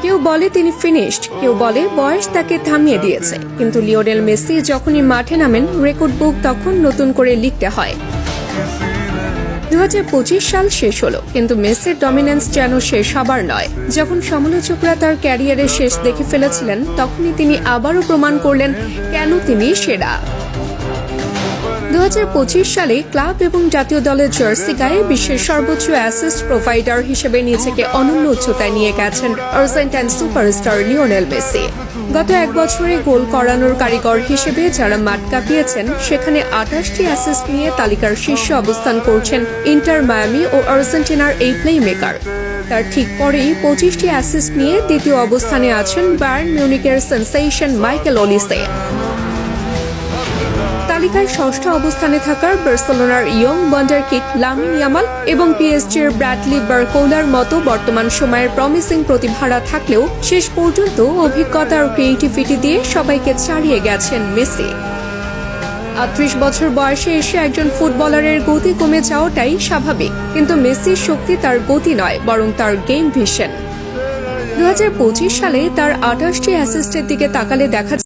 কেউ বলে তিনি ফিনিশড, কেউ বলে বয়স তাকে থামিয়ে দিয়েছে, কিন্তু লিওনেল মেসি যখনই মাঠে নামেন রেকর্ড বুক তখন নতুন করে লিখতে হয়। 2025 সাল শেষ হলো, কিন্তু মেসির ডমিনেন্স যেন শেষ হবার নয়। যখন সমালোচকরা তার ক্যারিয়ারের শেষ দেখে ফেলেছিলেন, তখনই তিনি আবারও প্রমাণ করলেন কেন তিনি সেরা। 2025 সালে ক্লাব এবং জাতীয় দলের জার্সি গায়ে বিশ্বের সর্বোচ্চ অ্যাসিস্ট প্রোভাইডার হিসেবে নিজেকে অনন্য উচ্চতায় নিয়ে গেছেন আর্জেন্টাইন সুপারস্টার লিওনেল মেসি। গত এক বছরে গোল করানোর কারিগর হিসেবে যারা মাঠ কাঁপিয়েছেন, সেখানে 28টি অ্যাসিস্ট নিয়ে তালিকার শীর্ষে অবস্থান করছেন ইন্টার মায়ামি ও আর্জেন্টিনার এই প্লেমেকার। তার ঠিক পরেই 25টি অ্যাসিস্ট নিয়ে দ্বিতীয় অবস্থানে আছেন বায়ার্ন মিউনিখের সেনসেশন মাইকেল ওলিসে। তালিকায় ষষ্ঠ অবস্থানে থাকার বার্সেলোনার ইয়ং ওয়ান্ডারকিড লামিন ইয়ামাল এবং পিএসজির ব্র্যাডলি বারকোলার মতো বর্তমান সময়ের প্রমিসিং প্রতিভারা থাকলেও শেষ পর্যন্ত অভিজ্ঞতা ও ক্রিয়েটিভিটি দিয়ে সবাইকে ছাড়িয়ে গেছেন মেসি। 38 বছর বয়সে এসে একজন ফুটবলারের গতি কমে যাওয়াটাই স্বাভাবিক, কিন্তু মেসির শক্তি তার গতি নয়, বরং তার গেম ভিশন। 2025 সালে তার 28টি অ্যাসিস্টের দিকে তাকালে দেখা